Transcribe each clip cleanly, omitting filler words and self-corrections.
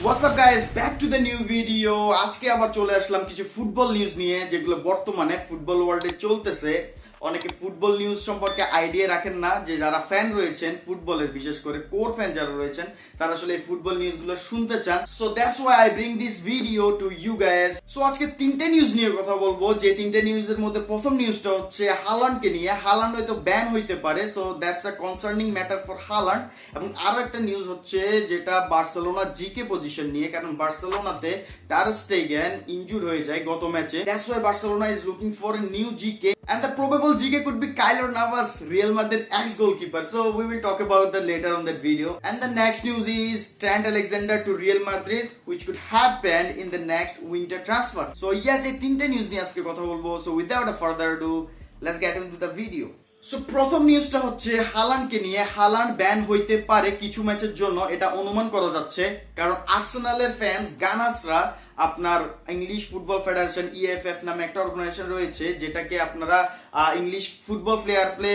What's up guys, back to the new video. আজকে আবার চলে আসলাম কিছু ফুটবল নিউজ নিয়ে যেগুলো বর্তমানে ফুটবল ওয়ার্ল্ডে চলতেছে। অনেকে ফুটবল নিউজ সম্পর্কে আইডিয়া রাখেন না, যে যারা ফ্যান রয়েছেন ফুটবলের, বিশেষ করে কোর ফ্যান যারা রয়েছেন, তারা আসলে এই ফুটবল নিউজগুলো শুনতে চান। So that's why I bring this video to you guys. সো আজকে তিনটে নিউজ নিয়ে কথা বলবো, যে তিনটে নিউজের মধ্যে প্রথম নিউজটা হচ্ছে হালান্ডকে নিয়ে। হালান্ড হয়তো ব্যান হইতে পারে, so that's a concerning matter for Haaland. এবং আরো একটা নিউজ হচ্ছে যেটা বার্সেলোনা জিকে পজিশন নিয়ে, কারণ বার্সেলোনাতে টার স্টেগেন ইনজুর হয়ে যায় গত ম্যাচে। That's why Barcelona is looking for a new GK and the probable GK could be Keylor Navas, Real Madrid ex-goalkeeper. So we will talk about that later on that video. And the next news is Trent Alexander to Real Madrid, which could happen in the next winter transfer. So yes, এই তিনটে news নিয়ে আজকে কথা বলবো। So without a further ado, let's get into the video. So প্রথম নিউজটা হচ্ছে হালান্ডকে নিয়ে। হালান্ড ব্যান হইতে পারে কিছু ম্যাচের জন্য, এটা অনুমান করা যাচ্ছে, কারণ আর্সেনালের ফ্যান্স গানাসরা আপনার ইংলিশ ফুটবল ফেডারেশন ইএফএফ নামে একটা অর্গানাইজেশন রয়েছে, যেটাকে আপনারা English football player play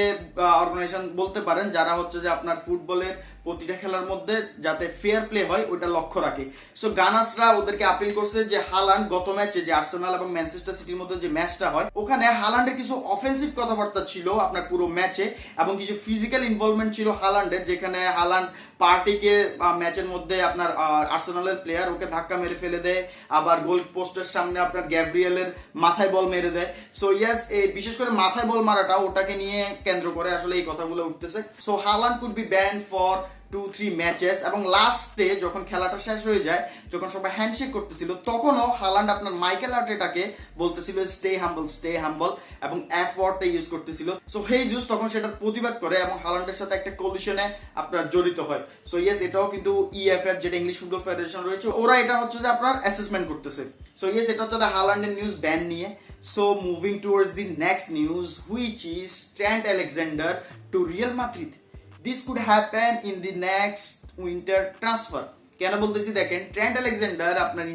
organisation বলতে পারেন, যারা হচ্ছে যে আপনার ফুটবলের প্রতিটা খেলার মধ্যে যাতে ফেয়ার প্লে হয় ওইটা লক্ষ্য রাখে। সো গানাসরা ওদেরকে আপিল করছে যে হালান্ড গত ম্যাচে যে আর্সেনাল এবং ম্যানচেস্টার সিটির মধ্যে যে ম্যাচটা হয়, ওখানে হালান্ডের কিছু অফেন্সিভ কথাবার্তা ছিল আপনার পুরো ম্যাচে, এবং কিছু ফিজিক্যাল ইনভলভমেন্ট ছিল হালান্ডের, যেখানে হালান্ড পার্টিকে ম্যাচের মধ্যে আপনার আর্সেনালের প্লেয়ার ওকে ধাক্কা মেরে ফেলে দেয়, আবার গোল পোস্টের সামনে আপনার গ্যাব্রিয়েলের মাথায় বল মেরে দেয়। সো ইয়েস, এই বিশেষ করে মাথায় বল মারাটা ওটাকে নিয়ে কেন্দ্র করে আসলে এই কথাগুলো উঠতেছে। So Haaland could be ban for 2-3 matches. এবং লাস্টে যখন খেলাটা শেষ হয়ে যায়, যখন সবাই হ্যান্ডশেক করতেছিল, তখনও হালান্ড আপনার মাইকেল আর্টেটাকে বলতেছিল স্টে হাম্বল, এবং এফ ওয়ার্ডটা ইউজ করতেছিল। সো হেইজুস তখন সেটার প্রতিবাদ করে এবং হালান্ডের সাথে একটা কলিশনে আপনার জড়িত হয়। সো ইয়েস, এটাও কিন্তু ইএফএফ যেটা ইংলিশ ফুটবল ফেডারেশন রয়েছে, ওরা এটা হচ্ছে যে আপনার অ্যাসেসমেন্ট করতেছে। সো ইয়েস, এটা হচ্ছে হালান্ডের নিউজ ব্যান নিয়ে। So moving towards the next news, which is Trent Alexander to Real Madrid. This could happen in the next winter transfer. কেন বলতেছি দেখেন, ট্রেন্ট আলেকজান্ডার আপনার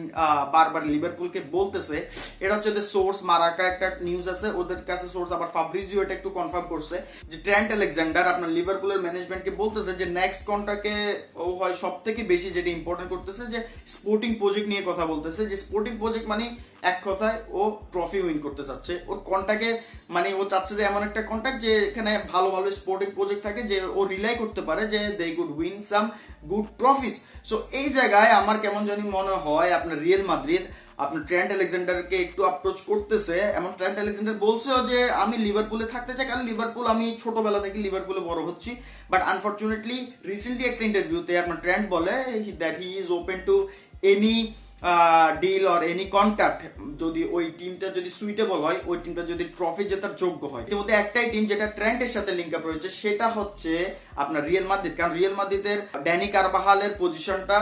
বারবার লিভারপুলকে বলতেছে, এটা হচ্ছে সোর্স মারাকা একটা নিউজ আছে ওদের কাছে, সোর্স আবার ফাব্রিজিও এটা একটু কনফার্ম করছে যে ট্রেন্ট আলেকজান্ডার আপনার লিভারপুলের ম্যানেজমেন্টকে বলতেছে যে নেক্সট কন্ট্রাক্টে ও হয় সব থেকে বেশি যেটা ইম্পর্টেন্ট করতেছে যে স্পোর্টিং প্রজেক্ট নিয়ে কথা বলতেছে, যে স্পোর্টিং প্রজেক্ট মানে এক কথায় ও ট্রফি উইন করতে চাচ্ছে। ওর কন্ট্রাক্টে মানে ও চাচ্ছে যে এমন একটা কন্ট্রাক্ট যে এখানে ভালো ভালো স্পোর্টিং প্রজেক্ট থাকে, যে ও রিলাই করতে পারে যে they could win some good trophies. So এই জায়গায় আমার কেমন জানি মনে হয় আপনার রিয়েল মাদ্রিদ আপনার ট্রেন্ট আলেকজান্ডারকে একটু অ্যাপ্রোচ করতেছে। এমন ট্রেন্ট আলেকজান্ডার বলছেও যে আমি লিভারপুলে থাকতে চাই, কারণ লিভারপুল আমি ছোটবেলা থেকে লিভারপুলে বড় হচ্ছি। বাট আনফর্চুনেটলি রিসেন্টলি একটা ইন্টারভিউতে আপনার ট্রেন্ট বলে that he is open to any deal or any contact, যদি ওই টিমটা যদি সুইটেবল হয়, ওই টিমটা যদি ট্রফি জেতার যোগ্য হয়। ইতিমধ্যে একটাই টিম যেটা ট্রেন্টের সাথে লিঙ্ক আপ রয়েছে, সেটা হচ্ছে আপনার রিয়েল মাদ্রিদ। কারণ রিয়েল মাদ্রিদের ড্যানি কারবাহালের পজিশনটা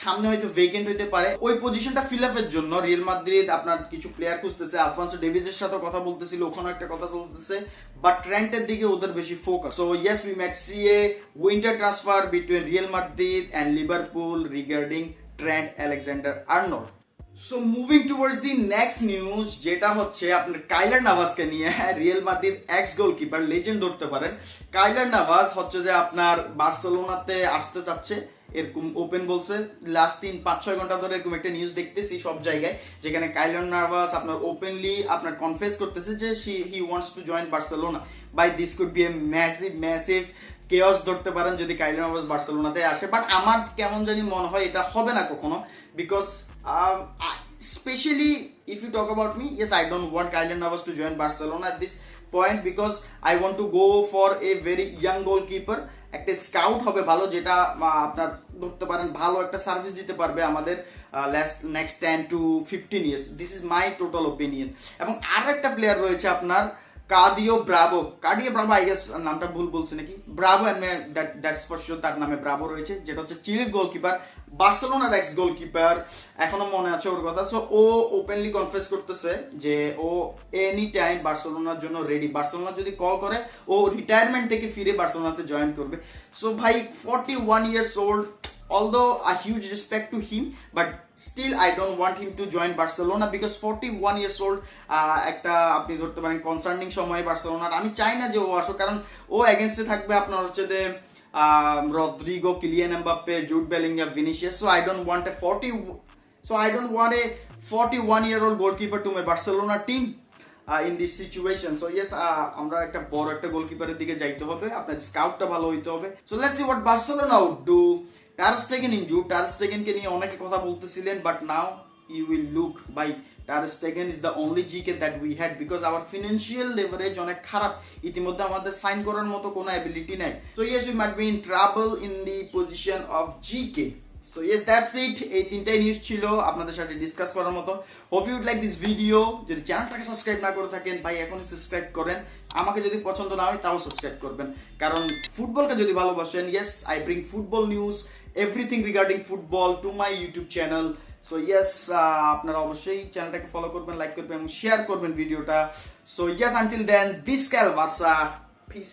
সামনে হয়তো ভেকেন্ট হইতে পারে, ওই পজিশনটা ফিল আপের জন্য রিয়েল মাদ্রিদ আপনার কিছু প্লেয়ার খুঁজতেছে। আলফান্সো ডেভিসের সাথে কথা বলতেছিল, ওখানে একটা কথা চলতেছে, বাট ট্রেন্টের দিকে ওদের বেশি focus. So yes, we might see a winter transfer between Real Madrid and Liverpool regarding Trent Alexander-Arnold. So moving towards the next news, যেটা হচ্ছে আপনার কাইলার নাভাসকে নিয়ে। Real Madrid x goalkeeper, legend ধরতে পারেন। কাইলার নাভাস হচ্ছে যে আপনার বার্সেলোনাতে আসতে চাচ্ছে, এরকম ওপেন বলছে। লাস্ট 3-5-6 ঘন্টা ধরে এরকম একটা নিউজ দেখতেছি সব জায়গায়, যেখানে কাইলার নাভাস আপনার ওপেনলি আপনার কনফেস করতেছে যে he wants to join Barcelona. By this could be a massive chaos ধরতে পারেন যদি কাইলার নাভাস বার্সেলোনাতে আসে। বাট আমার কেমন জানি মনে হয় এটা হবে না কখনো, because specially if you talk about me, yes, I don't want Keylor Navas to join Barcelona at this point, because I want to go for a very young goalkeeper. একটা স্কাউট হবে ভালো, যেটা আপনার ধরতে পারেন ভালো একটা সার্ভিস দিতে পারবে আমাদের next 10 to 15 years. This is my total opinion. এবং আর একটা প্লেয়ার রয়েছে আপনার কার্ডিও ব্রাভো, আই গেস নামটা ভুল বলছি নাকি, ব্রাভো, দ্যাটস ফর শিওর তার নামে ব্রাভো রয়েছে, যেটা হচ্ছে চিলির গোলকিপার, বার্সেলোনার এক্স গোলকিপার, এখনো মনে আছে ওর কথা। সো ও ওপেনলি কনফেস করতেছে যে ও এনি টাইম বার্সেলোনার জন্য রেডি। বার্সেলোনা যদি কল করে ও রিটায়ারমেন্ট থেকে ফিরে বার্সেলোনাতে জয়েন করবে। সো ভাই 41 years old, although a huge respect to him, but still I don't want him to join Barcelona because 41 years old একটা আপনি ধরতে পারেন কনসার্নিং সময় বার্সেলোনার। আমি চাই না যে ও আসুক, কারণ ও এগেনস্টে থাকবে আপনার হচ্ছে যে Rodrigo, Kylian Mbappe, Jude Bellingham, Vinicius. So I don't want a 41-year-old goalkeeper to my Barcelona team. In this situation. So yes, আমরা একটা বড় একটা গোলকিপারের দিকে যাইতে হবে, আপনার স্কাউটটা ভালো হইতে হবে। So let's see what Barcelona would do. Ter Stegen injured, Ter Stegen কে নিয়ে অনেকে কথা বলতেছিলেন, but now you will look by Ter Stegen is the only GK that we had because our financial leverage অনেক খারাপ, ইতিমধ্যে আমাদের sign করার মতো কোনো অ্যাবিলিটি নাই। So yes, we might be in trouble in the position of GK. So yes, that's it. এই তিনটাই নিউজ ছিল আপনাদের সাথে ডিসকাস করার মতো। Hope you would like this video. যদি চ্যানেলটাকে সাবস্ক্রাইব না করে থাকেন ভাই এখনই সাবস্ক্রাইব করেন। আমাকে যদি পছন্দ না হয় তাও সাবস্ক্রাইব করবেন, কারণ ফুটবলকে যদি ভালোবাসেন, yes I bring football news, everything regarding football to my YouTube channel. So yes, আপনারা অবশ্যই চ্যানেলটাকে ফলো করবেন, লাইক করবেন এবং শেয়ার করবেন ভিডিওটা। সো ইয়েস, আনটিল দেন, ভিস্কাল বার্সা, পিস।